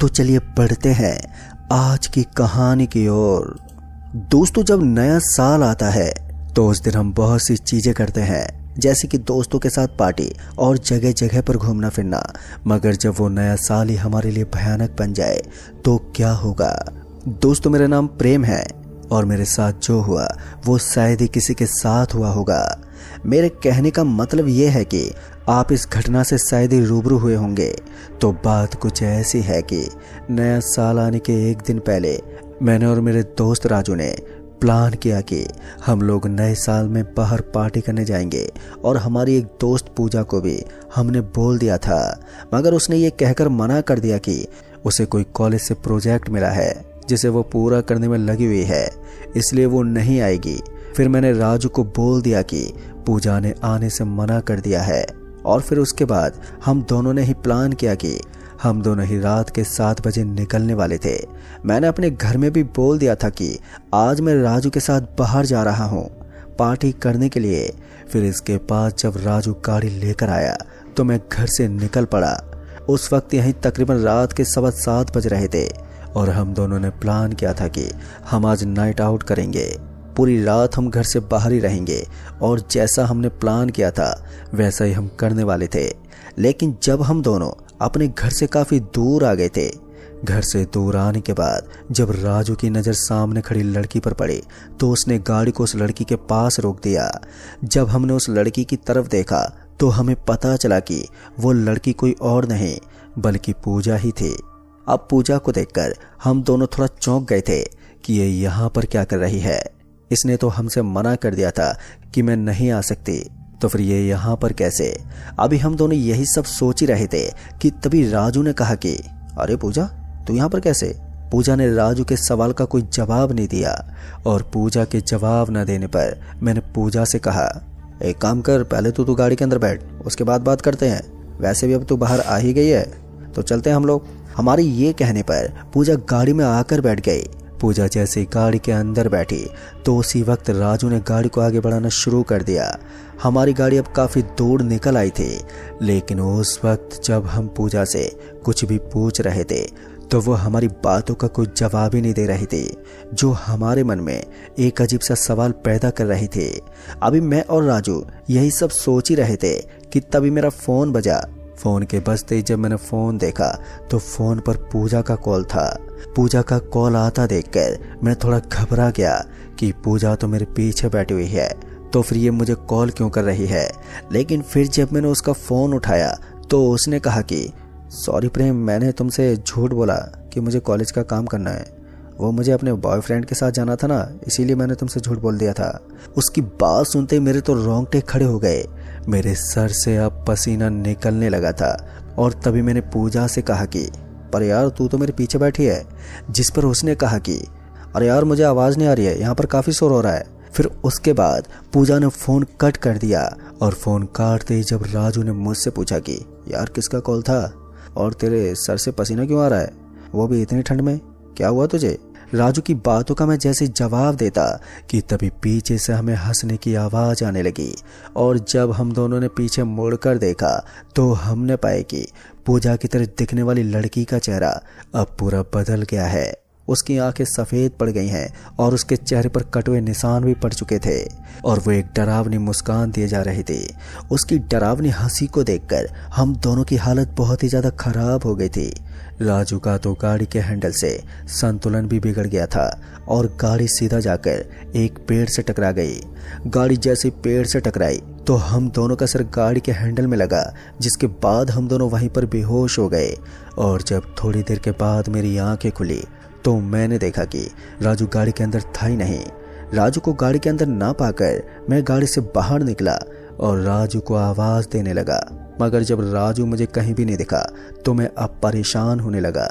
तो चलिए बढ़ते हैं आज की कहानी की ओर। दोस्तों, जब नया साल आता है तो उस दिन हम बहुत सी चीजें करते हैं, जैसे कि दोस्तों के साथ पार्टी और जगह जगह पर घूमना फिरना। मगर जब वो नया साल ही हमारे लिए भयानक बन जाए तो क्या होगा। दोस्तों, मेरा नाम प्रेम है और मेरे साथ जो हुआ वो शायद ही किसी के साथ हुआ होगा। मेरे कहने का मतलब ये है कि आप इस घटना से शायद ही रूबरू हुए होंगे। तो बात कुछ ऐसी है कि नया साल आने के एक दिन पहले मैंने और मेरे दोस्त राजू ने प्लान किया कि हम लोग नए साल में बाहर पार्टी करने जाएंगे। और हमारी एक दोस्त पूजा को भी हमने बोल दिया था, मगर उसने ये कहकर मना कर दिया कि उसे कोई कॉलेज से प्रोजेक्ट मिला है जिसे वो पूरा करने में लगी हुई है, इसलिए वो नहीं आएगी। फिर मैंने राजू को बोल दिया कि पूजा ने आने से मना कर दिया है। और फिर उसके बाद हम दोनों ने ही प्लान किया कि हम दोनों ही रात के 7 बजे निकलने वाले थे। मैंने अपने घर में भी बोल दिया था कि आज मैं राजू के साथ बाहर जा रहा हूँ पार्टी करने के लिए। फिर इसके बाद जब राजू गाड़ी लेकर आया तो मैं घर से निकल पड़ा। उस वक्त यहीं तकरीबन रात के 7:15 बज रहे थे और हम दोनों ने प्लान किया था कि हम आज नाइट आउट करेंगे। पूरी रात हम घर से बाहर ही रहेंगे और जैसा हमने प्लान किया था वैसा ही हम करने वाले थे। लेकिन जब हम दोनों अपने घर से काफी दूर आ गए थे, घर से दूर आने के बाद जब राजू की नज़र सामने खड़ी लड़की पर पड़ी तो उसने गाड़ी को उस लड़की के पास रोक दिया। जब हमने उस लड़की की तरफ देखा तो हमें पता चला कि वो लड़की कोई और नहीं बल्कि पूजा ही थी। अब पूजा को देखकर हम दोनों थोड़ा चौंक गए थे कि ये यहाँ पर क्या कर रही है। इसने तो हमसे मना कर दिया था कि मैं नहीं आ सकती, तो फिर ये यहाँ पर कैसे। अभी हम दोनों यही सब सोच ही रहे थे कि तभी राजू ने कहा कि अरे पूजा, तू यहाँ पर कैसे। पूजा ने राजू के सवाल का कोई जवाब नहीं दिया और पूजा के जवाब न देने पर मैंने पूजा से कहा, एक काम कर, पहले तू गाड़ी के अंदर बैठ, उसके बाद बात करते हैं। वैसे भी अब तू बाहर आ ही गई है तो चलते हैं हम लोग। हमारे ये कहने पर पूजा गाड़ी में आकर बैठ गई। पूजा जैसे गाड़ी के अंदर बैठी तो उसी वक्त राजू ने गाड़ी को आगे बढ़ाना शुरू कर दिया। हमारी गाड़ी अब काफ़ी दूर निकल आई थी, लेकिन उस वक्त जब हम पूजा से कुछ भी पूछ रहे थे तो वो हमारी बातों का कोई जवाब ही नहीं दे रही थी, जो हमारे मन में एक अजीब सा सवाल पैदा कर रही थी। अभी मैं और राजू यही सब सोच ही रहे थे कि तभी मेरा फ़ोन बजा। फ़ोन के बजते ही जब मैंने फ़ोन देखा तो फ़ोन पर पूजा का कॉल था। पूजा का कॉल आता देखकर मैं थोड़ा घबरा गया कि पूजा तो मेरे पीछे बैठी हुई है, तो फिर ये मुझे कॉल क्यों कर रही है। लेकिन फिर जब मैंने उसका फ़ोन उठाया तो उसने कहा कि सॉरी प्रेम, मैंने तुमसे झूठ बोला कि मुझे कॉलेज का काम करना है। वो मुझे अपने बॉयफ्रेंड के साथ जाना था ना, इसीलिए मैंने तुमसे झूठ बोल दिया था। उसकी बात सुनते ही मेरे तो रोंगटे खड़े हो गए। मेरे सर से अब पसीना निकलने लगा था और तभी मैंने पूजा से कहा कि पर यार, तू तो मेरे पीछे बैठी है। जिस पर उसने कहा कि अरे यार, मुझे आवाज़ नहीं आ रही है, यहाँ पर काफ़ी शोर हो रहा है। फिर उसके बाद पूजा ने फ़ोन कट कर दिया और फ़ोन काटते ही जब राजू ने मुझसे पूछा कि यार किसका कॉल था और तेरे सर से पसीना क्यों आ रहा है, वो भी इतनी ठंड में, क्या हुआ तुझे। राजू की बातों का मैं जैसे जवाब देता कि तभी पीछे से हमें हंसने की आवाज़ आने लगी। और जब हम दोनों ने पीछे मुड़कर देखा तो हमने पाया कि पूजा की तरह दिखने वाली लड़की का चेहरा अब पूरा बदल गया है। उसकी आंखें सफ़ेद पड़ गई हैं और उसके चेहरे पर कटे हुए निशान भी पड़ चुके थे और वो एक डरावनी मुस्कान दिए जा रही थी। उसकी डरावनी हंसी को देखकर हम दोनों की हालत बहुत ही ज़्यादा खराब हो गई थी। राजू का तो गाड़ी के हैंडल से संतुलन भी बिगड़ गया था और गाड़ी सीधा जाकर एक पेड़ से टकरा गई। गाड़ी जैसे पेड़ से टकराई तो हम दोनों का सिर गाड़ी के हैंडल में लगा, जिसके बाद हम दोनों वहीं पर बेहोश हो गए। और जब थोड़ी देर के बाद मेरी आंखें खुली तो मैंने देखा कि राजू गाड़ी के अंदर था ही नहीं। राजू को गाड़ी के अंदर ना पाकर मैं गाड़ी से बाहर निकला और राजू को आवाज़ देने लगा, मगर जब राजू मुझे कहीं भी नहीं दिखा तो मैं अब परेशान होने लगा।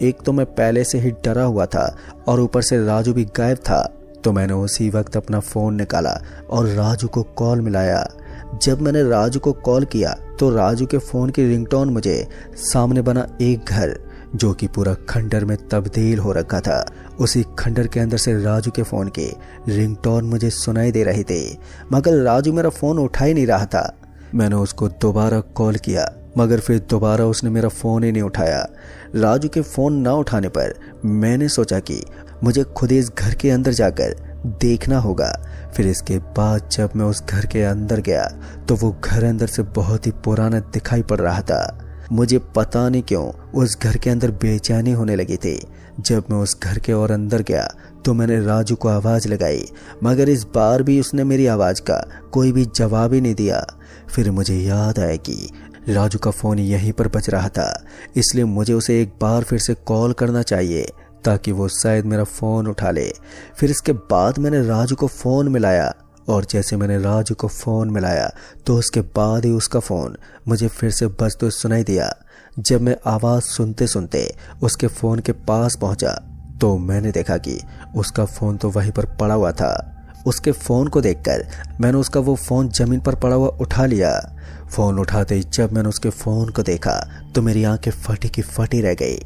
एक तो मैं पहले से ही डरा हुआ था और ऊपर से राजू भी गायब था। तो मैंने उसी वक्त अपना फ़ोन निकाला और राजू को कॉल मिलाया। जब मैंने राजू को कॉल किया तो राजू के फ़ोन की रिंगटोन मुझे सामने बना एक घर, जो कि पूरा खंडर में तब्दील हो रखा था, उसी खंडर के अंदर से राजू के फ़ोन की रिंगटोन मुझे सुनाई दे रही थी। मगर राजू मेरा फ़ोन उठा ही नहीं रहा था। मैंने उसको दोबारा कॉल किया मगर फिर दोबारा उसने मेरा फ़ोन ही नहीं उठाया। राजू के फ़ोन ना उठाने पर मैंने सोचा कि मुझे खुद ही इस घर के अंदर जाकर देखना होगा। फिर इसके बाद जब मैं उस घर के अंदर गया तो वो घर अंदर से बहुत ही पुराना दिखाई पड़ रहा था। मुझे पता नहीं क्यों उस घर के अंदर बेचैनी होने लगी थी। जब मैं उस घर के और अंदर गया तो मैंने राजू को आवाज़ लगाई, मगर इस बार भी उसने मेरी आवाज़ का कोई भी जवाब ही नहीं दिया। फिर मुझे याद आया कि राजू का फ़ोन यहीं पर बज रहा था, इसलिए मुझे उसे एक बार फिर से कॉल करना चाहिए ताकि वो शायद मेरा फ़ोन उठा ले। फिर इसके बाद मैंने राजू को फ़ोन मिलाया और जैसे मैंने राजू को फ़ोन मिलाया तो उसके बाद ही उसका फ़ोन मुझे फिर से बजते सुनाई दिया। जब मैं आवाज़ सुनते सुनते उसके फ़ोन के पास पहुंचा तो मैंने देखा कि उसका फ़ोन तो वहीं पर पड़ा हुआ था। उसके फ़ोन को देखकर मैंने उसका वो फ़ोन ज़मीन पर पड़ा हुआ उठा लिया। फ़ोन उठाते ही जब मैंने उसके फ़ोन को देखा तो मेरी आंखें फटी की फटी रह गई।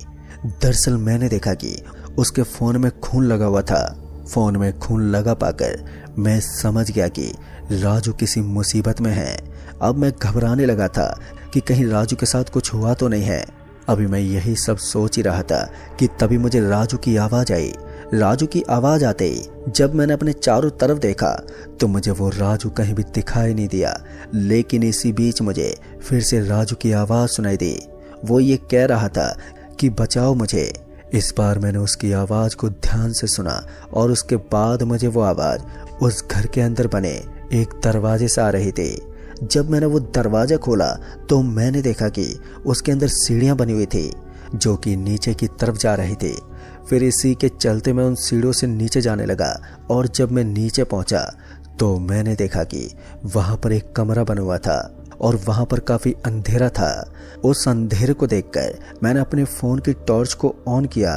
दरअसल मैंने देखा कि उसके फ़ोन में खून लगा हुआ था। फ़ोन में खून लगा पाकर मैं समझ गया कि राजू किसी मुसीबत में है। अब मैं घबराने लगा था कि कहीं राजू के साथ कुछ हुआ तो नहीं है। अभी मैं यही सब सोच ही रहा था कि तभी मुझे राजू की आवाज़ आई। राजू की आवाज़ आते ही जब मैंने अपने चारों तरफ देखा तो मुझे वो राजू कहीं भी दिखाई नहीं दिया। लेकिन इसी बीच मुझे फिर से राजू की आवाज़ सुनाई दी। वो ये कह रहा था कि बचाओ मुझे। इस बार मैंने उसकी आवाज़ को ध्यान से सुना और उसके बाद मुझे वो आवाज़ उस घर के अंदर बने एक दरवाजे से आ रही थी। जब मैंने वो दरवाज़ा खोला तो मैंने देखा कि उसके अंदर सीढ़ियाँ बनी हुई थी जो कि नीचे की तरफ जा रही थी। फिर इसी के चलते मैं उन सीढ़ियों से नीचे जाने लगा और जब मैं नीचे पहुंचा तो मैंने देखा कि वहाँ पर एक कमरा बना हुआ था और वहाँ पर काफ़ी अंधेरा था। उस अंधेरे को देखकर मैंने अपने फ़ोन की टॉर्च को ऑन किया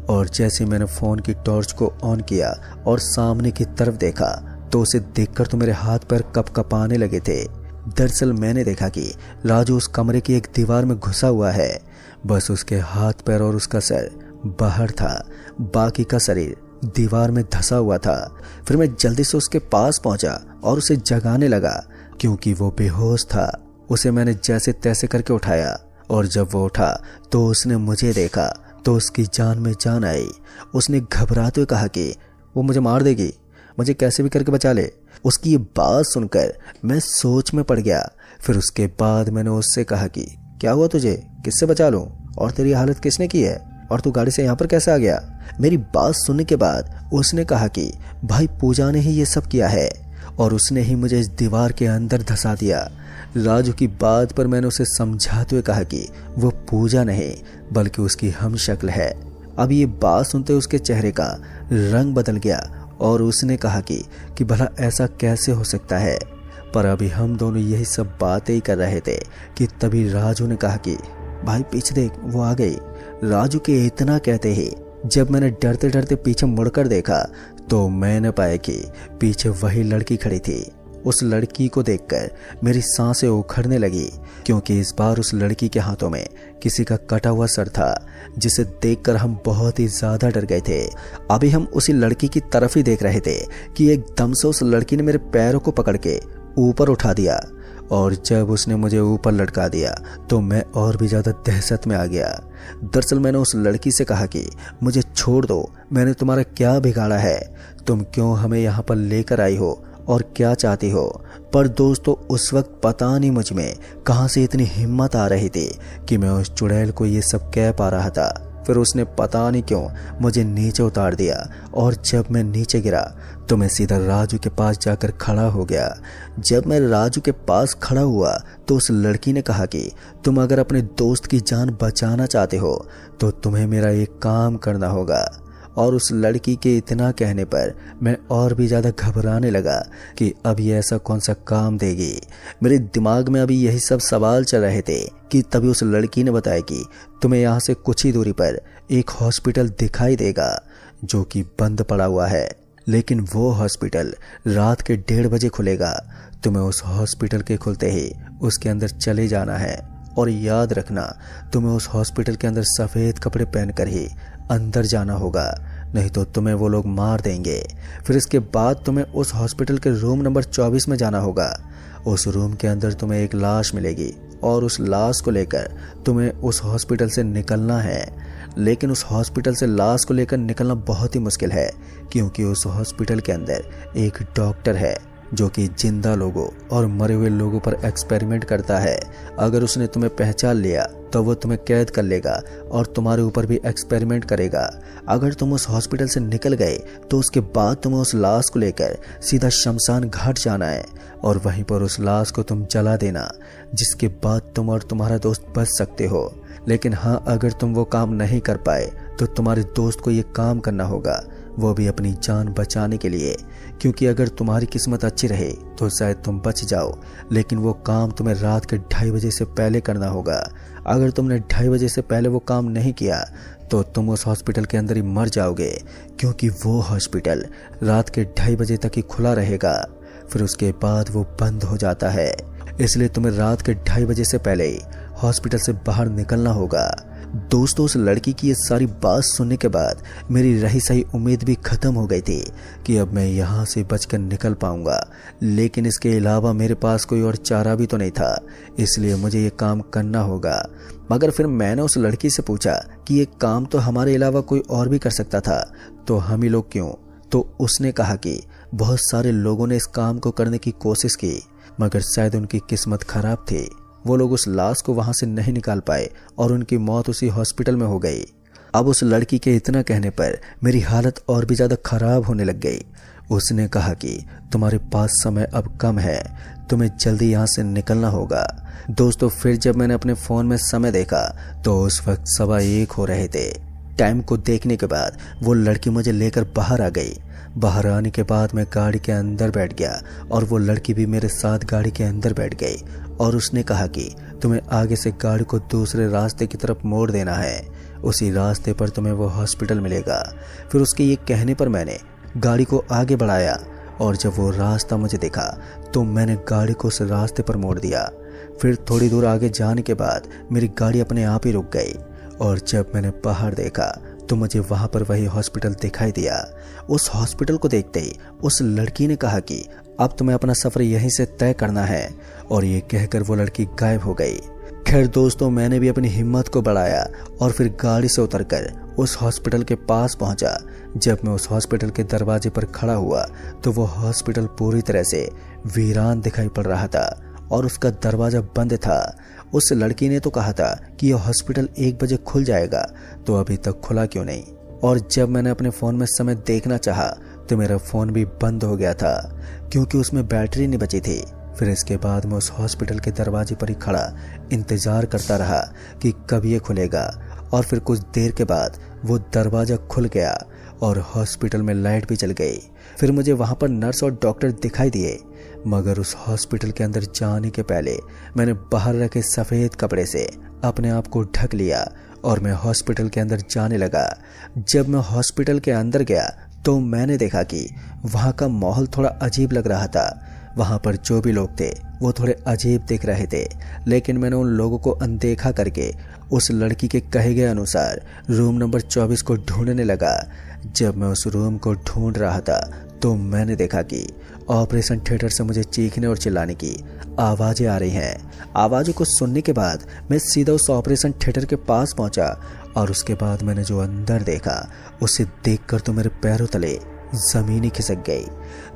और जैसे मैंने फ़ोन की टॉर्च को ऑन किया और सामने की तरफ देखा तो उसे देखकर तो मेरे हाथ पैर कँपाने लगे थे। दरअसल मैंने देखा कि राजू उस कमरे की एक दीवार में घुसा हुआ है। बस उसके हाथ पैर और उसका सर बाहर था, बाकी का शरीर दीवार में धंसा हुआ था। फिर मैं जल्दी से उसके पास पहुंचा और उसे जगाने लगा क्योंकि वो बेहोश था। उसे मैंने जैसे तैसे करके उठाया और जब वो उठा तो उसने मुझे देखा तो उसकी जान में जान आई। उसने घबराते हुए कहा कि वो मुझे मार देगी, मुझे कैसे भी करके बचा ले। उसकी ये बात सुनकर मैं सोच में पड़ गया। फिर उसके बाद मैंने उससे कहा कि क्या हुआ तुझे, किससे बचा लूं, और तेरी हालत किसने की है, और तू गाड़ी से यहाँ पर कैसे आ गया। मेरी बात सुनने के बाद उसने कहा कि भाई पूजा ने ही ये सब किया है और उसने ही मुझे इस दीवार के अंदर धंसा दिया। राजू की बात पर मैंने उसे समझाते हुए कहा कि वो पूजा नहीं बल्कि उसकी हमशक्ल है। अब ये बात सुनते उसके चेहरे का रंग बदल गया और उसने कहा कि भला ऐसा कैसे हो सकता है। पर अभी हम दोनों यही सब बातें ही कर रहे थे कि तभी राजू ने कहा कि भाई पीछे देख, वो आ गई। राजू के इतना कहते ही जब मैंने डरते डरते पीछे मुड़कर देखा तो मैंने पाया कि पीछे वही लड़की खड़ी थी। उस लड़की को देखकर मेरी सांसें उखड़ने लगी क्योंकि इस बार उस लड़की के हाथों में किसी का कटा हुआ सर था जिसे देखकर हम बहुत ही ज्यादा डर गए थे। अभी हम उसी लड़की की तरफ ही देख रहे थे कि एकदम से उस लड़की ने मेरे पैरों को पकड़ के ऊपर उठा दिया और जब उसने मुझे ऊपर लटका दिया तो मैं और भी ज़्यादा दहशत में आ गया। दरअसल मैंने उस लड़की से कहा कि मुझे छोड़ दो, मैंने तुम्हारा क्या बिगाड़ा है, तुम क्यों हमें यहाँ पर लेकर आई हो और क्या चाहती हो। पर दोस्तों उस वक्त पता नहीं मुझ में कहाँ से इतनी हिम्मत आ रही थी कि मैं उस चुड़ैल को ये सब कह पा रहा था। फिर उसने पता नहीं क्यों मुझे नीचे उतार दिया और जब मैं नीचे गिरा तो मैं सीधा राजू के पास जाकर खड़ा हो गया। जब मैं राजू के पास खड़ा हुआ तो उस लड़की ने कहा कि तुम अगर अपने दोस्त की जान बचाना चाहते हो तो तुम्हें मेरा एक काम करना होगा। और उस लड़की के इतना कहने पर मैं और भी ज़्यादा घबराने लगा कि अब ये ऐसा कौन सा काम देगी। मेरे दिमाग में अभी यही सब सवाल चल रहे थे कि तभी उस लड़की ने बताया कि तुम्हें यहाँ से कुछ ही दूरी पर एक हॉस्पिटल दिखाई देगा जो कि बंद पड़ा हुआ है, लेकिन वो हॉस्पिटल रात के 1:30 बजे खुलेगा। तुम्हें उस हॉस्पिटल के खुलते ही उसके अंदर चले जाना है और याद रखना तुम्हें उस हॉस्पिटल के अंदर सफ़ेद कपड़े पहनकर ही अंदर जाना होगा, नहीं तो तुम्हें वो लोग मार देंगे। फिर इसके बाद तुम्हें उस हॉस्पिटल के रूम नंबर 24 में जाना होगा। उस रूम के अंदर तुम्हें एक लाश मिलेगी और उस लाश को लेकर तुम्हें उस हॉस्पिटल से निकलना है। लेकिन उस हॉस्पिटल से लाश को लेकर निकलना बहुत ही मुश्किल है, क्योंकि उस हॉस्पिटल के अंदर एक डॉक्टर है जो कि जिंदा लोगों और मरे हुए लोगों पर एक्सपेरिमेंट करता है। अगर उसने तुम्हें पहचान लिया तो वो तुम्हें कैद कर लेगा और तुम्हारे ऊपर भी एक्सपेरिमेंट करेगा। अगर तुम उस हॉस्पिटल से निकल गए तो उसके बाद तुम्हें उस लाश को लेकर सीधा शमशान घाट जाना है और वहीं पर उस लाश को तुम जला देना, जिसके बाद तुम और तुम्हारा दोस्त बच सकते हो। लेकिन हाँ, अगर तुम वो काम नहीं कर पाए तो तुम्हारे दोस्त को ये काम करना होगा, वो भी अपनी जान बचाने के लिए, क्योंकि अगर तुम्हारी किस्मत अच्छी रहे तो शायद तुम बच जाओ, लेकिन वो काम तुम्हें रात के 2:30 बजे से पहले करना होगा। अगर तुमने 2:30 बजे से पहले वो काम नहीं किया तो तुम उस हॉस्पिटल के अंदर ही मर जाओगे, क्योंकि वो हॉस्पिटल रात के 2:30 बजे तक ही खुला रहेगा, फिर उसके बाद वो बंद हो जाता है। इसलिए तुम्हें रात के 2:30 बजे से पहले ही हॉस्पिटल से बाहर निकलना होगा। दोस्तों, उस लड़की की ये सारी बात सुनने के बाद मेरी रही सही उम्मीद भी खत्म हो गई थी कि अब मैं यहाँ से बचकर निकल पाऊंगा, लेकिन इसके अलावा मेरे पास कोई और चारा भी तो नहीं था, इसलिए मुझे ये काम करना होगा। मगर फिर मैंने उस लड़की से पूछा कि ये काम तो हमारे अलावा कोई और भी कर सकता था, तो हम ही लोग क्यों? तो उसने कहा कि बहुत सारे लोगों ने इस काम को करने की कोशिश की, मगर शायद उनकी किस्मत खराब थी, वो लोग उस लाश को वहां से नहीं निकाल पाए और उनकी मौत उसी हॉस्पिटल में हो गई। अब उस लड़की के इतना कहने पर मेरी हालत और भी ज्यादा खराब होने लग गई। उसने कहा कि तुम्हारे पास समय अब कम है, तुम्हें जल्दी यहाँ से निकलना होगा। दोस्तों, फिर जब मैंने अपने फोन में समय देखा तो उस वक्त 1:15 हो रहे थे। टाइम को देखने के बाद वो लड़की मुझे लेकर बाहर आ गई। बाहर आने के बाद मैं गाड़ी के अंदर बैठ गया और वो लड़की भी मेरे साथ गाड़ी के अंदर बैठ गई और उसने कहा कि तुम्हें आगे से गाड़ी को दूसरे रास्ते की तरफ मोड़ देना है, उसी रास्ते पर तुम्हें वो हॉस्पिटल मिलेगा। फिर उसके ये कहने पर मैंने गाड़ी को आगे बढ़ाया और जब वो रास्ता मुझे दिखा तो मैंने गाड़ी को उस रास्ते पर मोड़ दिया। फिर थोड़ी दूर आगे जाने के बाद मेरी गाड़ी अपने आप ही रुक गई और जब मैंने बाहर देखा तो मुझे वहां पर वही हॉस्पिटल दिखाई दिया। उस हॉस्पिटल को देखते ही उस लड़की ने कहा कि अब तुम्हें अपना सफर यहीं से तय करना है, और ये कहकर वो लड़की गायब हो गई। खैर दोस्तों, मैंने भी अपनी हिम्मत को बढ़ाया और फिर गाड़ी से उतरकर उस हॉस्पिटल के पास पहुंचा। जब मैं उस हॉस्पिटल के दरवाजे पर खड़ा हुआ तो वो हॉस्पिटल पूरी तरह से वीरान दिखाई पड़ रहा था और उसका दरवाजा बंद था। उस लड़की ने तो कहा था कि यह हॉस्पिटल 1 बजे खुल जाएगा, तो अभी तक खुला क्यों नहीं? और जब मैंने अपने फोन में समय देखना चाहा तो मेरा फोन भी बंद हो गया था, क्योंकि उसमें बैटरी नहीं बची थी। फिर इसके बाद मैं उस हॉस्पिटल के दरवाजे पर ही खड़ा इंतजार करता रहा कि कब ये खुलेगा, और फिर कुछ देर के बाद वो दरवाजा खुल गया और हॉस्पिटल में लाइट भी चल गई। फिर मुझे वहां पर नर्स और डॉक्टर दिखाई दिए, मगर उस हॉस्पिटल के अंदर जाने के पहले मैंने बाहर रखे सफेद कपड़े से अपने आप को ढक लिया और मैं हॉस्पिटल के अंदर जाने लगा। जब मैं हॉस्पिटल के अंदर गया तो मैंने देखा कि वहां का माहौल थोड़ा अजीब लग रहा था। वहां पर जो भी लोग थे वो थोड़े अजीब दिख रहे थे, लेकिन मैंने उन लोगों को अनदेखा करके उस लड़की के कहे गए अनुसार रूम नंबर 24 को ढूंढने लगा। जब मैं उस रूम को ढूंढ रहा था तो मैंने देखा कि ऑपरेशन थिएटर से मुझे चीखने और चिल्लाने की आवाजें आ रही हैं। आवाज़ों को सुनने के बाद मैं सीधा उस ऑपरेशन थिएटर के पास पहुंचा और उसके बाद मैंने जो अंदर देखा उसे देखकर तो मेरे पैरों तले जमीन ही खिसक गई।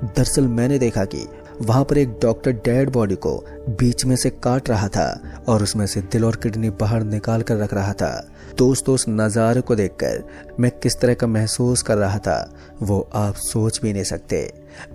दरअसल मैंने देखा कि वहां पर एक डॉक्टर डेड बॉडी को बीच में से काट रहा था और उसमें से दिल और किडनी बाहर निकाल कर रख रहा था। दोस्तों, उस नज़ारे को देखकर मैं किस तरह का महसूस कर रहा था वो आप सोच भी नहीं सकते।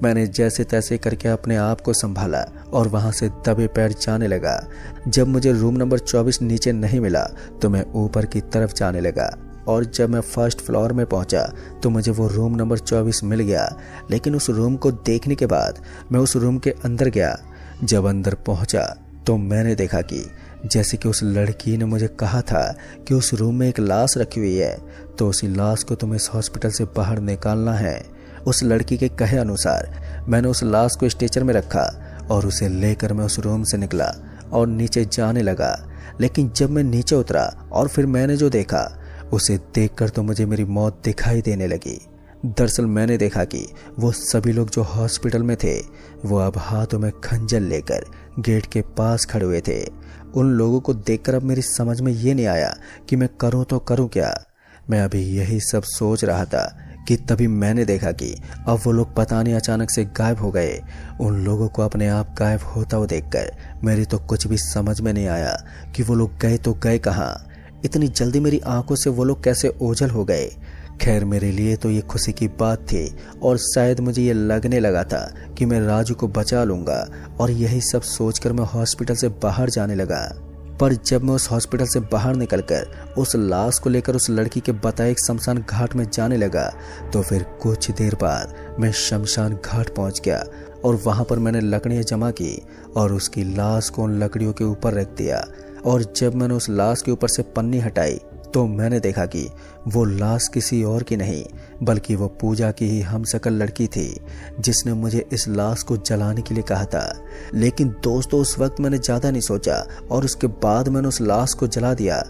मैंने जैसे तैसे करके अपने आप को संभाला और वहां से दबे पैर जाने लगा। जब मुझे रूम नंबर 24 नीचे नहीं मिला तो मैं ऊपर की तरफ जाने लगा, और जब मैं फर्स्ट फ्लोर में पहुंचा तो मुझे वो रूम नंबर 24 मिल गया। लेकिन उस रूम को देखने के बाद मैं उस रूम के अंदर गया। जब अंदर पहुंचा तो मैंने देखा कि जैसे कि उस लड़की ने मुझे कहा था कि उस रूम में एक लाश रखी हुई है, तो उसी लाश को तुम्हें इस हॉस्पिटल से बाहर निकालना है। उस लड़की के कहे अनुसार मैंने उस लाश को स्ट्रेचर में रखा और उसे लेकर मैं उस रूम से निकला और नीचे जाने लगा। लेकिन जब मैं नीचे उतरा और फिर मैंने जो देखा उसे देखकर तो मुझे मेरी मौत दिखाई देने लगी। दरअसल मैंने देखा कि वो सभी लोग जो हॉस्पिटल में थे वो अब हाथों में खंजर लेकर गेट के पास खड़े हुए थे उन लोगों को देखकर अब मेरी समझ में ये नहीं आया कि मैं करूं तो करूं क्या। मैं अभी यही सब सोच रहा था कि तभी मैंने देखा कि अब वो लोग पता नहीं अचानक से गायब हो गए। उन लोगों को अपने आप गायब होता हुआ देखकर मेरी तो कुछ भी समझ में नहीं आया कि वो लोग गए तो गए कहाँ। इतनी जल्दी मेरी आंखों से वो लोग कैसे ओझल हो गए। खैर मेरे लिए तो ये खुशी की बात थी और शायद मुझे ये लगने लगा था कि मैं राजू को बचा लूंगा, और यही सब सोचकर मैं हॉस्पिटल से बाहर जाने लगा। पर जब मैं उस हॉस्पिटल से बाहर निकलकर उस लाश को लेकर उस लड़की के बताए एक शमशान घाट में जाने लगा तो फिर कुछ देर बाद मैं शमशान घाट पहुंच गया और वहां पर मैंने लकड़ियां जमा की और उसकी लाश को उन लकड़ियों के ऊपर रख दिया। और जब मैंने उस लाश के ऊपर से पन्नी हटाई तो मैंने देखा कि वो लाश किसी और की नहीं बल्कि वो पूजा की ही हमशक्ल लड़की थी जिसने मुझे इस लाश को जलाने के लिए कहा था। लेकिन दोस्तों उस वक्त मैंने ज़्यादा नहीं सोचा और उसके बाद मैंने उस लाश को जला दिया।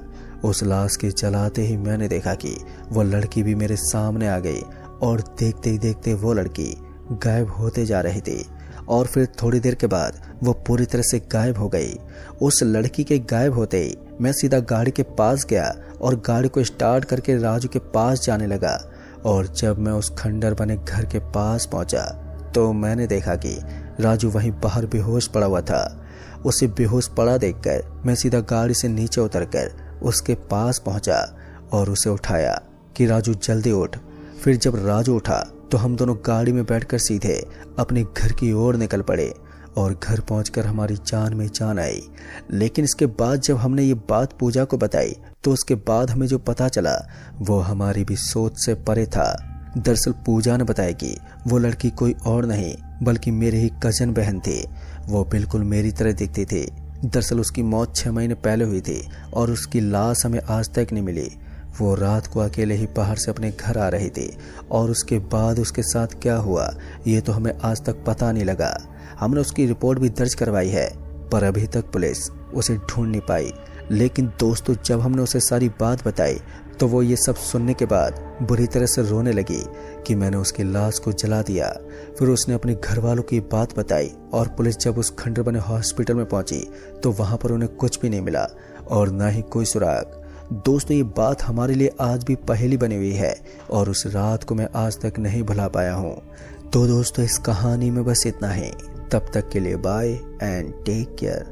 उस लाश के जलाते ही मैंने देखा कि वो लड़की भी मेरे सामने आ गई और देखते ही देखते वो लड़की गायब होते जा रही थी और फिर थोड़ी देर के बाद वो पूरी तरह से गायब हो गई। उस लड़की के गायब होते ही मैं सीधा गाड़ी के पास गया और गाड़ी को स्टार्ट करके राजू के पास जाने लगा। और जब मैं उस खंडर बने घर के पास पहुंचा तो मैंने देखा कि राजू वहीं बाहर बेहोश पड़ा हुआ था। उसे बेहोश पड़ा देखकर मैं सीधा गाड़ी से नीचे उतरकर उसके पास पहुंचा और उसे उठाया कि राजू जल्दी उठ। फिर जब राजू उठा तो हम दोनों गाड़ी में बैठकर सीधे अपने घर की ओर निकल पड़े और घर पहुंचकर हमारी जान में जान आई। लेकिन इसके बाद जब हमने ये बात पूजा को बताई तो उसके बाद हमें जो पता चला वो हमारी भी सोच से परे था। दरअसल पूजा ने बताया कि वो लड़की कोई और नहीं बल्कि मेरी ही कजन बहन थी। वो बिल्कुल मेरी तरह दिखती थी। दरअसल उसकी मौत 6 महीने पहले हुई थी और उसकी लाश हमें आज तक नहीं मिली। वो रात को अकेले ही बाहर से अपने घर आ रही थी और उसके बाद उसके साथ क्या हुआ ये तो हमें आज तक पता नहीं लगा। हमने उसकी रिपोर्ट भी दर्ज करवाई है पर अभी तक पुलिस उसे ढूंढ नहीं पाई। लेकिन दोस्तों जब हमने उसे सारी बात बताई तो वो ये सब सुनने के बाद बुरी तरह से रोने लगी कि मैंने उसकी लाश को जला दिया। फिर उसने अपने घर वालों की बात बताई और पुलिस जब उस खंडर बने हॉस्पिटल में पहुंची तो वहां पर उन्हें कुछ भी नहीं मिला और ना ही कोई सुराग। दोस्तों ये बात हमारे लिए आज भी पहेली बनी हुई है और उस रात को मैं आज तक नहीं भुला पाया हूँ। तो दोस्तों इस कहानी में बस इतना ही। तब तक के लिए बाय एंड टेक केयर।